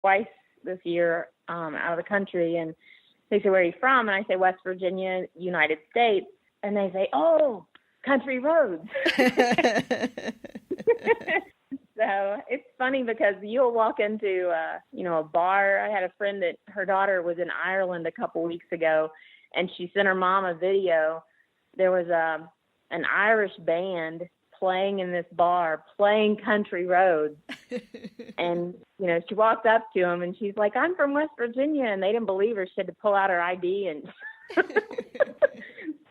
twice this year out of the country, and they say, "Where are you from?" And I say, "West Virginia, United States." And they say, "Oh, country roads." So it's funny because you'll walk into, a bar. I had a friend that her daughter was in Ireland a couple weeks ago, and she sent her mom a video. There was an Irish band playing in this bar, playing country roads. And, she walked up to him and she's like, "I'm from West Virginia." And they didn't believe her. She had to pull out her ID. And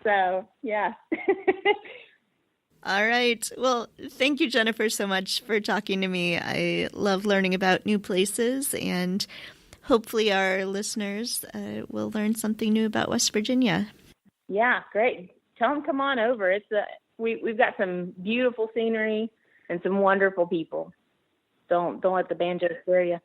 so, yeah. All right. Well, thank you, Jennifer, so much for talking to me. I love learning about new places, and hopefully our listeners will learn something new about West Virginia. Yeah, great. Tell them come on over. We've got some beautiful scenery and some wonderful people. Don't let the banjo scare you.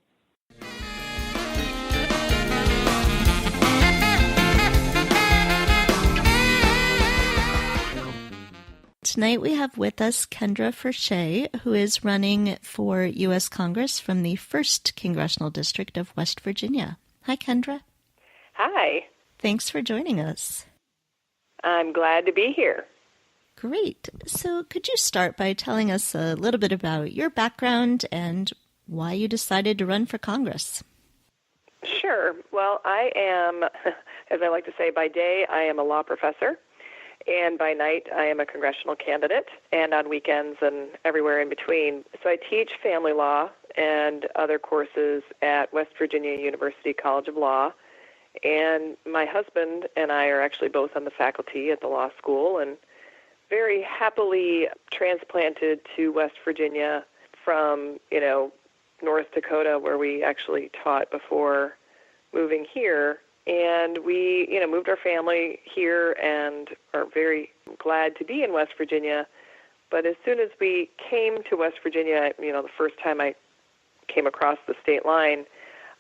Tonight we have with us Kendra Fershee, who is running for U.S. Congress from the 1st Congressional District of West Virginia. Hi, Kendra. Hi. Thanks for joining us. I'm glad to be here. Great. So could you start by telling us a little bit about your background and why you decided to run for Congress? Sure. Well, I am, as I like to say, by day I am a law professor, and by night I am a congressional candidate, and on weekends and everywhere in between. So I teach family law and other courses at West Virginia University College of Law, and my husband and I are actually both on the faculty at the law school, and very happily transplanted to West Virginia from, North Dakota, where we actually taught before moving here. And we, moved our family here and are very glad to be in West Virginia. But as soon as we came to West Virginia, the first time I came across the state line,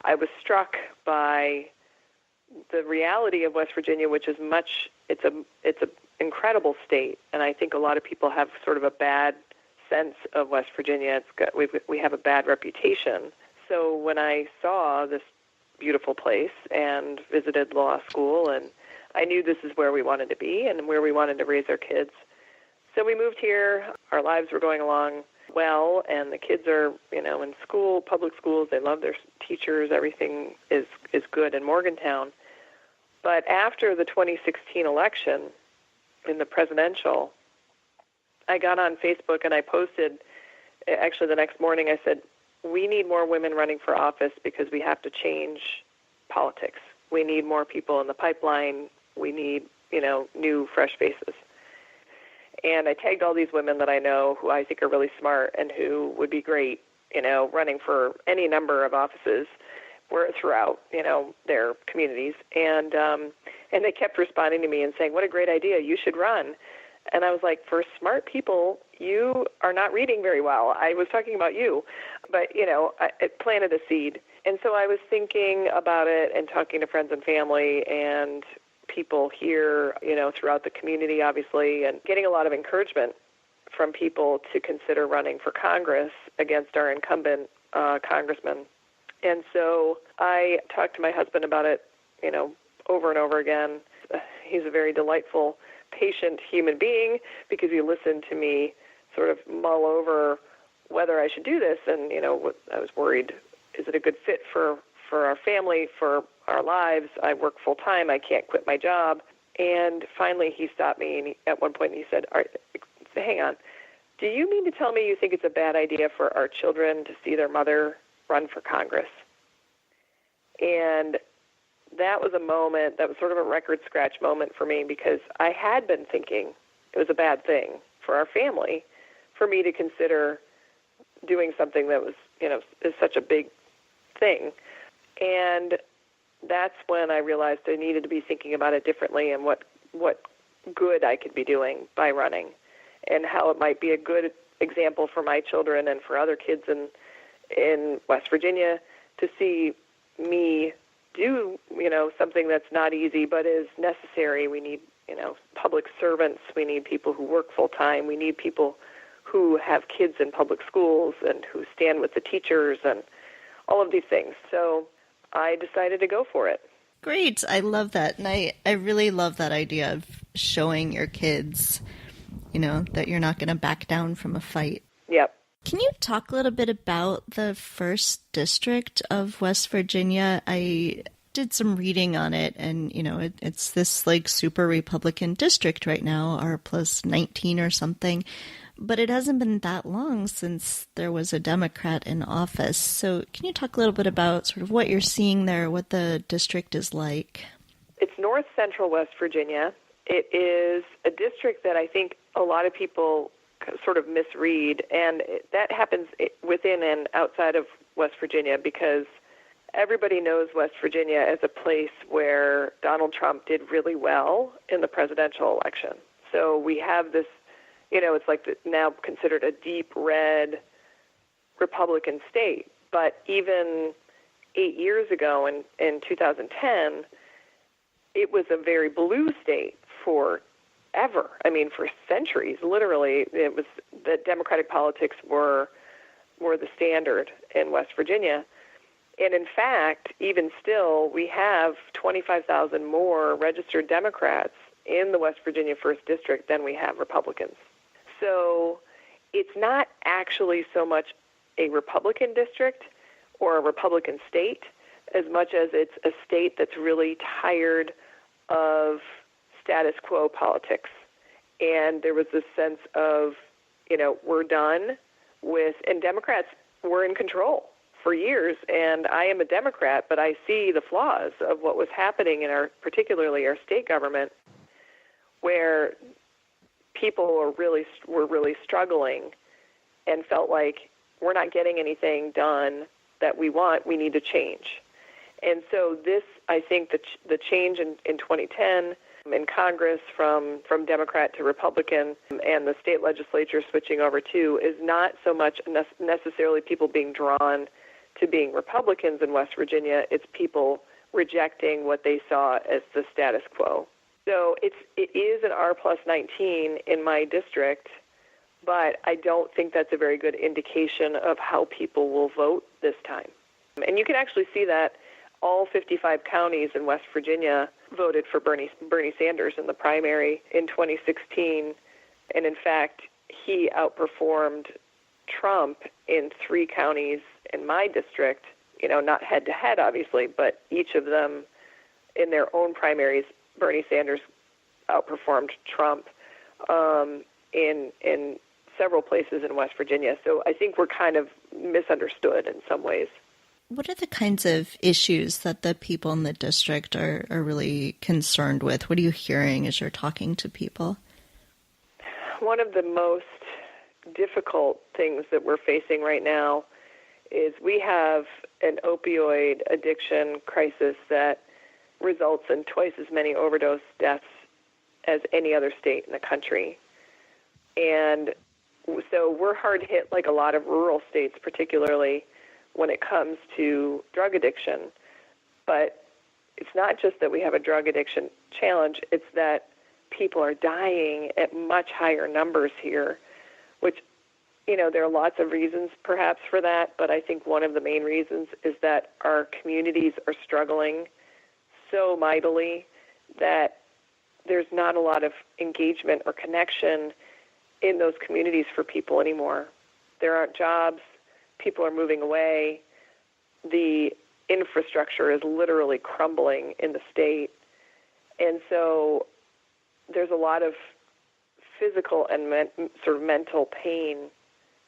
I was struck by the reality of West Virginia, which is it's an incredible state. And I think a lot of people have sort of a bad sense of West Virginia. We have a bad reputation. So when I saw this beautiful place and visited law school, and I knew this is where we wanted to be and where we wanted to raise our kids. So we moved here. Our lives were going along well, and the kids are, in school, public schools. They love their teachers. Everything is good in Morgantown. But after the 2016 election, in the presidential, I got on Facebook and I posted, actually the next morning I said, we need more women running for office because we have to change politics. We need more people in the pipeline. We need, new, fresh faces. And I tagged all these women that I know who I think are really smart and who would be great, running for any number of offices throughout, their communities. And they kept responding to me and saying, "What a great idea. You should run." And I was like, for smart people, you are not reading very well. I was talking about you. But, it planted a seed. And so I was thinking about it and talking to friends and family and people here, throughout the community, obviously, and getting a lot of encouragement from people to consider running for Congress against our incumbent congressman. And so I talked to my husband about it, over and over again. He's a very delightful, patient human being because he listened to me sort of mull over whether I should do this. And, I was worried, is it a good fit for our family, for our lives? I work full time. I can't quit my job. And finally he stopped me and at one point he said, "All right, hang on. Do you mean to tell me you think it's a bad idea for our children to see their mother run for Congress?" And that was a moment, that was sort of a record scratch moment for me because I had been thinking it was a bad thing for our family for me to consider doing something that was, is such a big thing. And that's when I realized I needed to be thinking about it differently and what good I could be doing by running and how it might be a good example for my children and for other kids in West Virginia to see me do, something that's not easy but is necessary. We need, public servants. We need people who work full time. We need people who have kids in public schools and who stand with the teachers and all of these things. So I decided to go for it. Great. I love that. And I really love that idea of showing your kids, that you're not going to back down from a fight. Yep. Can you talk a little bit about the 1st District of West Virginia? I did some reading on it, and, it's this super Republican district right now, R plus 19 or something. But it hasn't been that long since there was a Democrat in office. So can you talk a little bit about sort of what you're seeing there, what the district is like? It's north central West Virginia. It is a district that I think a lot of people sort of misread, and that happens within and outside of West Virginia because everybody knows West Virginia as a place where Donald Trump did really well in the presidential election. So we have this, it's like now considered a deep red Republican state. But even 8 years ago in 2010, it was a very blue state forever. I mean, for centuries, literally, it was that Democratic politics were the standard in West Virginia. And in fact, even still, we have 25,000 more registered Democrats in the West Virginia 1st District than we have Republicans. So it's not actually so much a Republican district or a Republican state as much as it's a state that's really tired of status quo politics. And there was this sense of, we're done with, and Democrats were in control for years, and I am a Democrat, but I see the flaws of what was happening in particularly our state government, where people were really struggling and felt like we're not getting anything done that we want. We need to change. And so this, I think, the change in 2010 in Congress from Democrat to Republican and the state legislature switching over to is not so much necessarily people being drawn to being Republicans in West Virginia. It's people rejecting what they saw as the status quo. So it is an R plus 19 in my district, but I don't think that's a very good indication of how people will vote this time. And you can actually see that all 55 counties in West Virginia voted for Bernie Sanders in the primary in 2016. And in fact, he outperformed Trump in 3 counties in my district, not head-to-head, obviously, but each of them in their own primaries, Bernie Sanders outperformed Trump in several places in West Virginia. So I think we're kind of misunderstood in some ways. What are the kinds of issues that the people in the district are really concerned with? What are you hearing as you're talking to people? One of the most difficult things that we're facing right now is we have an opioid addiction crisis that results in twice as many overdose deaths as any other state in the country. And so we're hard hit, like a lot of rural states, particularly when it comes to drug addiction. But it's not just that we have a drug addiction challenge, it's that people are dying at much higher numbers here, which, there are lots of reasons perhaps for that, but I think one of the main reasons is that our communities are struggling so mightily that there's not a lot of engagement or connection in those communities for people anymore. There aren't jobs. People are moving away. The infrastructure is literally crumbling in the state. And so there's a lot of physical and sort of mental pain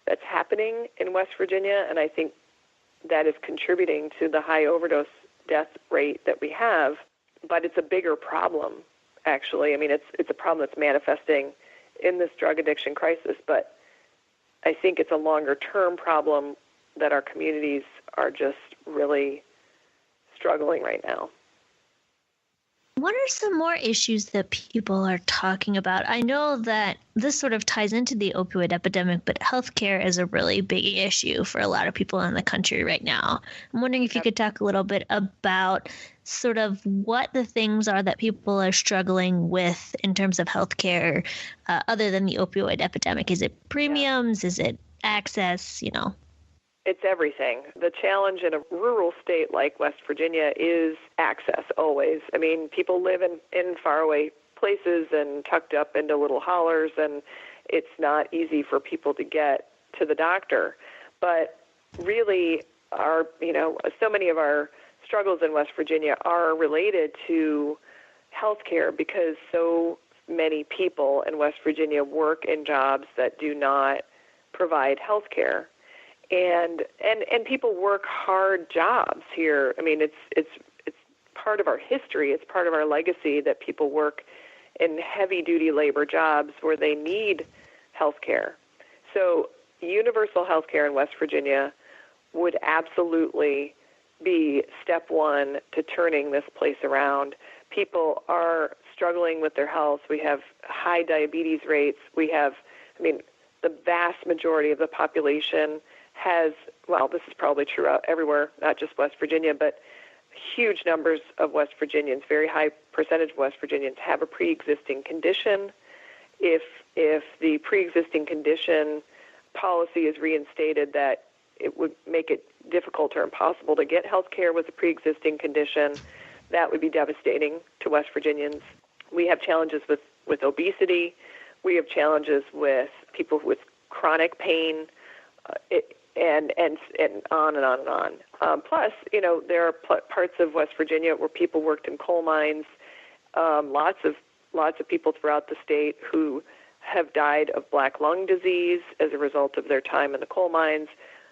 that's happening in West Virginia, and I think that is contributing to the high overdose death rate that we have. But it's a bigger problem, actually. I mean, it's a problem that's manifesting in this drug addiction crisis, but I think it's a longer-term problem that our communities are just really struggling right now. What are some more issues that people are talking about? I know that this sort of ties into the opioid epidemic, but healthcare is a really big issue for a lot of people in the country right now. I'm wondering if you could talk a little bit about sort of what the things are that people are struggling with in terms of healthcare, other than the opioid epidemic. Is it premiums? Is it access? It's everything. The challenge in a rural state like West Virginia is access, always. I mean, people live in faraway places and tucked up into little hollers, and it's not easy for people to get to the doctor. But really, so many of our struggles in West Virginia are related to healthcare because so many people in West Virginia work in jobs that do not provide healthcare. And people work hard jobs here. I mean, it's part of our history. It's part of our legacy that people work in heavy-duty labor jobs where they need health care. So universal health care in West Virginia would absolutely be step one to turning this place around. People are struggling with their health. We have high diabetes rates. The vast majority of the population has, well, this is probably true everywhere, not just West Virginia, but huge numbers of West Virginians, very high percentage of West Virginians have a pre-existing condition. If the pre-existing condition policy is reinstated that it would make it difficult or impossible to get health care with a pre-existing condition, that would be devastating to West Virginians. We have challenges with obesity. We have challenges with people with chronic pain, and on and on and on. Plus, there are parts of West Virginia where people worked in coal mines. Lots of people throughout the state who have died of black lung disease as a result of their time in the coal mines.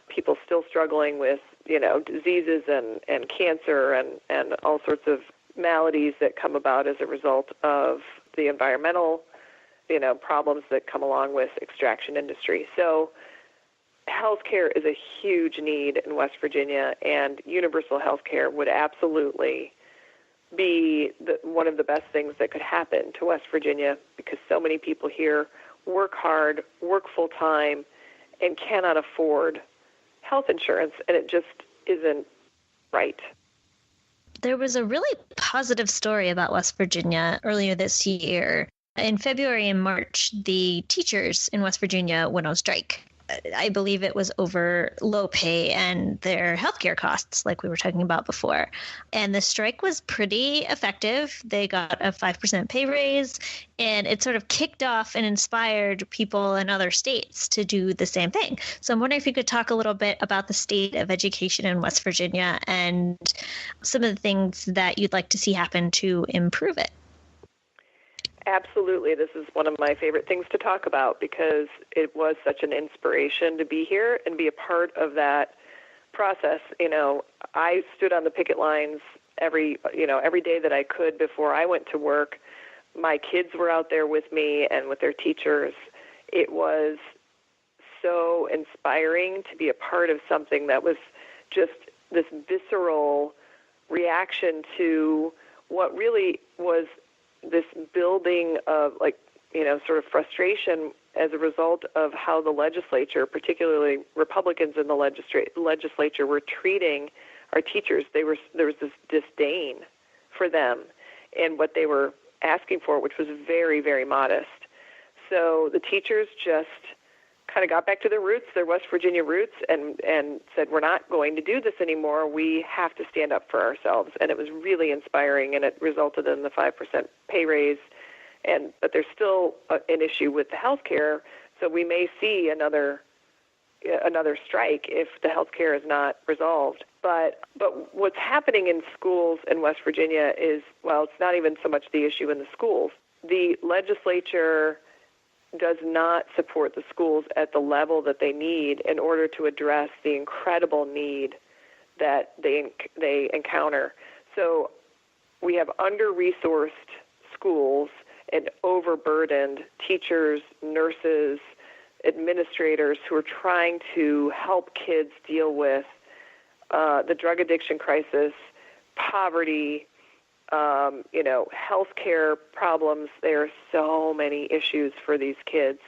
People still struggling with, diseases and cancer and all sorts of maladies that come about as a result of the environmental, problems that come along with extraction industry. So healthcare is a huge need in West Virginia, and universal healthcare would absolutely be one of the best things that could happen to West Virginia because so many people here work hard, work full-time, and cannot afford health insurance, and it just isn't right. There was a really positive story about West Virginia earlier this year. In February and March, the teachers in West Virginia went on strike. I believe it was over low pay and their healthcare costs, like we were talking about before. And the strike was pretty effective. They got a 5% pay raise, and it sort of kicked off and inspired people in other states to do the same thing. So I'm wondering if you could talk a little bit about the state of education in West Virginia and some of the things that you'd like to see happen to improve it. Absolutely. This is one of my favorite things to talk about because it was such an inspiration to be here and be a part of that process. I stood on the picket lines every day that I could before I went to work. My kids were out there with me and with their teachers. It was so inspiring to be a part of something that was just this visceral reaction to what really was this building of sort of frustration as a result of how the legislature, particularly Republicans in the legislature, were treating our teachers. There was this disdain for them and what they were asking for, which was very, very modest. So the teachers just kind of got back to their roots, their West Virginia roots, and said, we're not going to do this anymore. We have to stand up for ourselves. And it was really inspiring, and it resulted in the 5% pay raise. But there's still an issue with the health care, so we may see another strike if the health care is not resolved. But what's happening in schools in West Virginia is, well, it's not even so much the issue in the schools. The legislature does not support the schools at the level that they need in order to address the incredible need that they encounter. So we have under-resourced schools and overburdened teachers, nurses, administrators who are trying to help kids deal with the drug addiction crisis, poverty, healthcare problems. There are so many issues for these kids.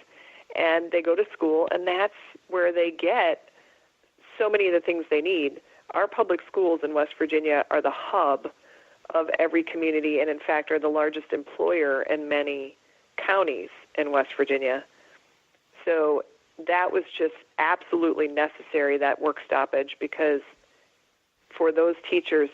And they go to school, and that's where they get so many of the things they need. Our public schools in West Virginia are the hub of every community and, in fact, are the largest employer in many counties in West Virginia. So that was just absolutely necessary, that work stoppage, because for those teachers